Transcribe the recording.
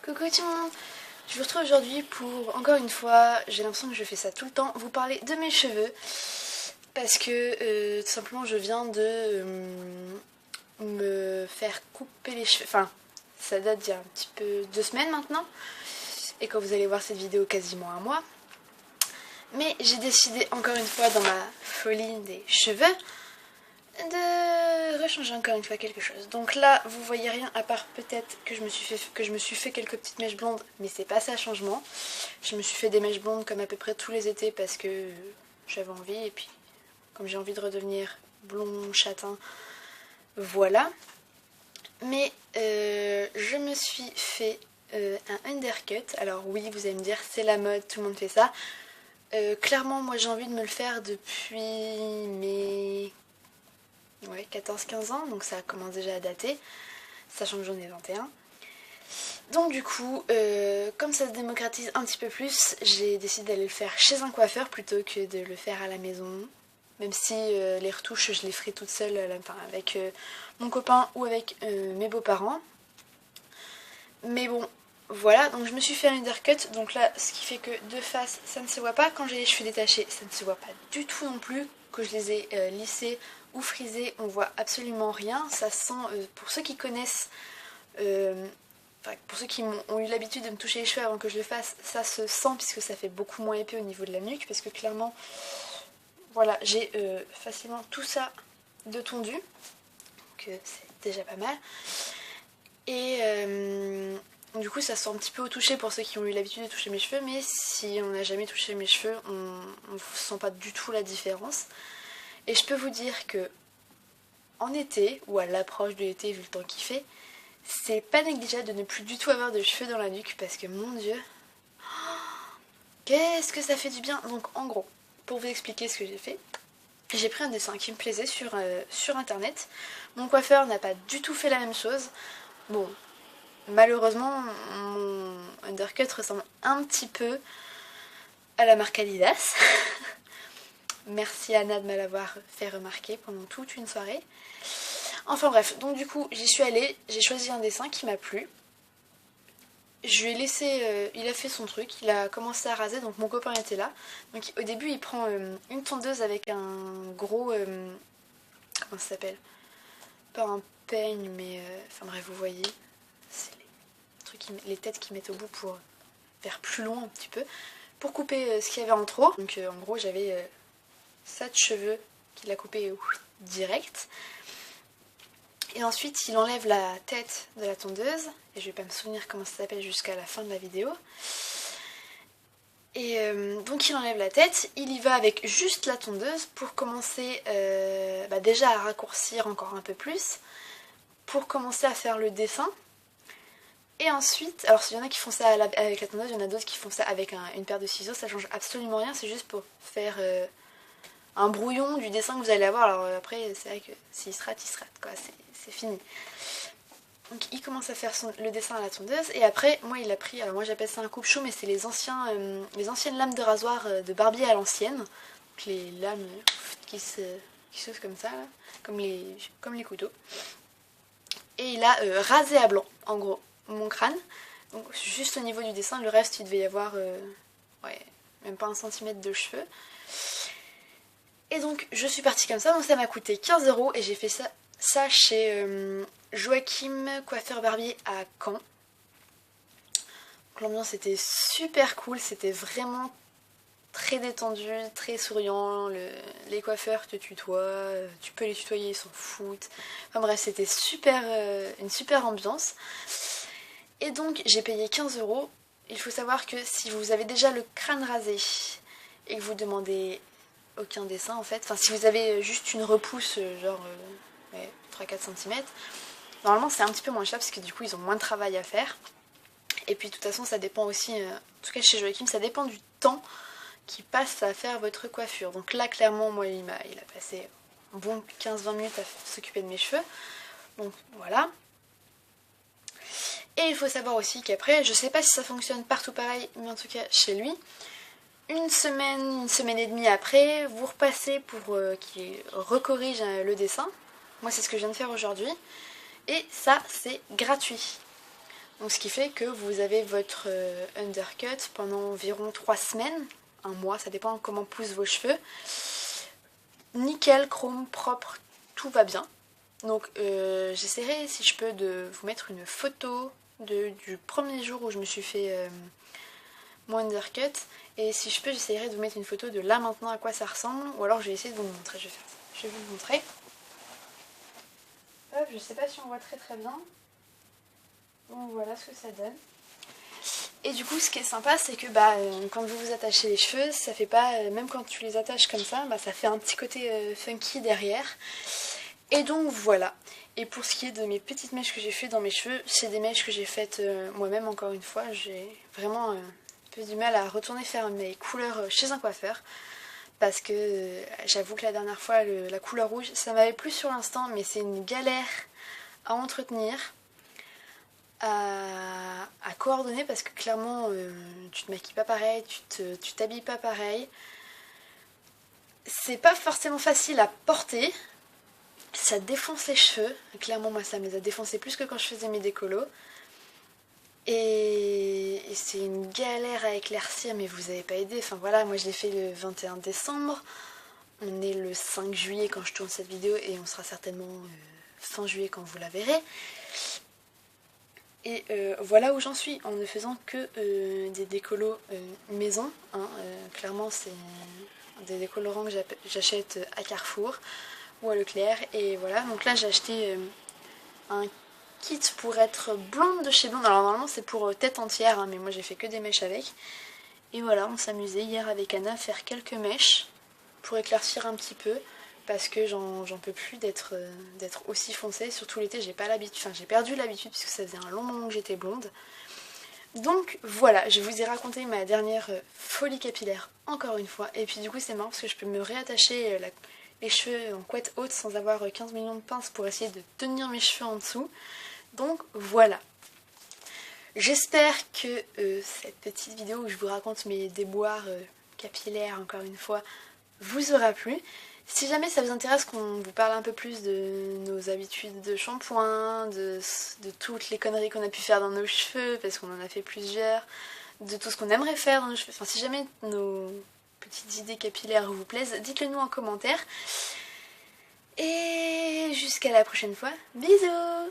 Coucou tout le monde, je vous retrouve aujourd'hui pour, encore une fois, j'ai l'impression que je fais ça tout le temps, vous parler de mes cheveux. Parce que tout simplement je viens de me faire couper les cheveux, enfin ça date d'il y a un petit peu 2 semaines maintenant. Et quand vous allez voir cette vidéo, quasiment un mois. Mais j'ai décidé encore une fois dans ma folie des cheveux de rechanger encore une fois quelque chose. Donc là vous voyez rien à part peut-être que je me suis fait quelques petites mèches blondes, mais c'est pas ça changement. Je me suis fait des mèches blondes comme à peu près tous les étés parce que j'avais envie, et puis comme j'ai envie de redevenir blond châtain, voilà. Mais je me suis fait un undercut. Alors oui, vous allez me dire c'est la mode, tout le monde fait ça. Clairement moi j'ai envie de me le faire depuis mes 14-15 ans, donc ça commence déjà à dater, sachant que j'en ai 21. Donc du coup, comme ça se démocratise un petit peu plus, j'ai décidé d'aller le faire chez un coiffeur plutôt que de le faire à la maison. Même si les retouches, je les ferai toute seule, enfin, avec mon copain ou avec mes beaux-parents. Mais bon, voilà, donc je me suis fait un undercut, donc là, ce qui fait que de face, ça ne se voit pas. Quand j'ai les cheveux détachés, ça ne se voit pas du tout non plus. Que je les ai lissés ou frisés, on voit absolument rien. Ça sent, pour ceux qui connaissent, pour ceux qui ont eu l'habitude de me toucher les cheveux avant que je le fasse, ça se sent puisque ça fait beaucoup moins épais au niveau de la nuque, parce que clairement, voilà, j'ai facilement tout ça de tondu, donc c'est déjà pas mal. Et du coup ça sent un petit peu au toucher pour ceux qui ont eu l'habitude de toucher mes cheveux, mais si on n'a jamais touché mes cheveux, on ne sent pas du tout la différence. Et je peux vous dire que en été, ou à l'approche de l'été vu le temps qu'il fait, c'est pas négligeable de ne plus du tout avoir de cheveux dans la nuque, parce que mon dieu, qu'est-ce que ça fait du bien. Donc en gros, pour vous expliquer ce que j'ai fait, j'ai pris un dessin qui me plaisait sur internet. Mon coiffeur n'a pas du tout fait la même chose. Bon, malheureusement, mon undercut ressemble un petit peu à la marque Adidas. Merci Anna de me l'avoir fait remarquer pendant toute une soirée. Enfin bref, donc du coup, j'y suis allée, j'ai choisi un dessin qui m'a plu. Je lui ai laissé, il a fait son truc, il a commencé à raser, donc mon copain était là. Donc au début, il prend une tondeuse avec un gros, comment ça s'appelle? Pas un peigne, mais enfin bref, vous voyez, c'est les têtes qu'ils mettent au bout pour faire plus long un petit peu, pour couper ce qu'il y avait en trop. Donc en gros, j'avais ça de cheveux qu'il a coupé direct. Et ensuite, il enlève la tête de la tondeuse, et je vais pas me souvenir comment ça s'appelle jusqu'à la fin de la vidéo. Et donc il enlève la tête, il y va avec juste la tondeuse pour commencer déjà à raccourcir encore un peu plus, pour commencer à faire le dessin. Et ensuite, alors il y en a qui font ça avec la tondeuse, il y en a d'autres qui font ça avec une paire de ciseaux, ça change absolument rien, c'est juste pour faire un brouillon du dessin que vous allez avoir. Alors après, c'est vrai que s'il se rate, il se rate, quoi, c'est fini. Donc il commence à faire le dessin à la tondeuse, et après, moi il a pris, alors moi j'appelle ça un coupe-chou, mais c'est les anciennes lames de rasoir de barbier à l'ancienne. Donc les lames qui s'ouvrent comme ça, là, comme les couteaux. Et il a rasé à blanc, en gros, mon crâne. Donc juste au niveau du dessin, le reste il devait y avoir même pas 1 cm de cheveux. Et donc je suis partie comme ça, donc ça m'a coûté 15 € et j'ai fait ça chez Joachim Coiffeur Barbier à Caen. L'ambiance était super cool, c'était vraiment très détendu, très souriant, les coiffeurs te tutoient, tu peux les tutoyer, ils s'en foutent. Enfin bref, c'était une super ambiance. Et donc j'ai payé 15 €. Il faut savoir que si vous avez déjà le crâne rasé et que vous demandez aucun dessin en fait, enfin si vous avez juste une repousse genre 3-4 cm, normalement c'est un petit peu moins cher parce que du coup ils ont moins de travail à faire. Et puis de toute façon ça dépend aussi, en tout cas chez Joachim, ça dépend du temps qui passe à faire votre coiffure. Donc là clairement moi il a passé un bon 15-20 minutes à s'occuper de mes cheveux. Donc voilà. Et il faut savoir aussi qu'après, je sais pas si ça fonctionne partout pareil, mais en tout cas chez lui, une semaine et demie après, vous repassez pour qu'il recorrige le dessin. Moi c'est ce que je viens de faire aujourd'hui. Et ça c'est gratuit. Donc ce qui fait que vous avez votre undercut pendant environ 3 semaines, un mois, ça dépend comment poussent vos cheveux. Nickel, chrome, propre, tout va bien. Donc j'essaierai si je peux de vous mettre une photo du premier jour où je me suis fait mon undercut. Et si je peux, j'essaierai de vous mettre une photo de là maintenant à quoi ça ressemble. Ou alors je vais essayer de vous montrer, je vais faire ça. Je vais vous montrer. Hop, je sais pas si on voit très très bien. Donc voilà ce que ça donne. Et du coup ce qui est sympa c'est que quand vous vous attachez les cheveux, ça fait pas, même quand tu les attaches comme ça, ça fait un petit côté funky derrière. Et donc voilà. Et pour ce qui est de mes petites mèches que j'ai fait dans mes cheveux, c'est des mèches que j'ai faites moi-même encore une fois. J'ai vraiment un peu du mal à retourner faire mes couleurs chez un coiffeur. Parce que j'avoue que la dernière fois la couleur rouge ça m'avait plu sur l'instant, mais c'est une galère à entretenir. À coordonner parce que clairement tu te maquilles pas pareil, tu t'habilles pas pareil. C'est pas forcément facile à porter, ça défonce les cheveux. Clairement moi ça me les a défoncés plus que quand je faisais mes décolos. Et c'est une galère à éclaircir mais vous avez pas aidé. Enfin voilà, moi je l'ai fait le 21 décembre. On est le 5 juillet quand je tourne cette vidéo et on sera certainement fin juillet quand vous la verrez. Et voilà où j'en suis en ne faisant que des décolos maison. Clairement c'est des décolorants que j'achète à Carrefour ou à Leclerc. Et voilà, donc là j'ai acheté un kit pour être blonde de chez Blonde. Alors normalement c'est pour tête entière, mais moi j'ai fait que des mèches avec. Et voilà, on s'amusait hier avec Anna à faire quelques mèches pour éclaircir un petit peu. Parce que j'en peux plus d'être aussi foncée. Surtout l'été, j'ai pas l'habitude. Enfin, j'ai perdu l'habitude puisque ça faisait un long moment que j'étais blonde. Donc voilà, je vous ai raconté ma dernière folie capillaire encore une fois. Et puis du coup, c'est marrant parce que je peux me réattacher les cheveux en couette haute sans avoir 15 millions de pinces pour essayer de tenir mes cheveux en dessous. Donc voilà. J'espère que cette petite vidéo où je vous raconte mes déboires capillaires encore une fois vous aura plu. Si jamais ça vous intéresse qu'on vous parle un peu plus de nos habitudes de shampoing, de toutes les conneries qu'on a pu faire dans nos cheveux, parce qu'on en a fait plusieurs, de tout ce qu'on aimerait faire dans nos cheveux, enfin si jamais nos petites idées capillaires vous plaisent, dites-le nous en commentaire. Et jusqu'à la prochaine fois, bisous!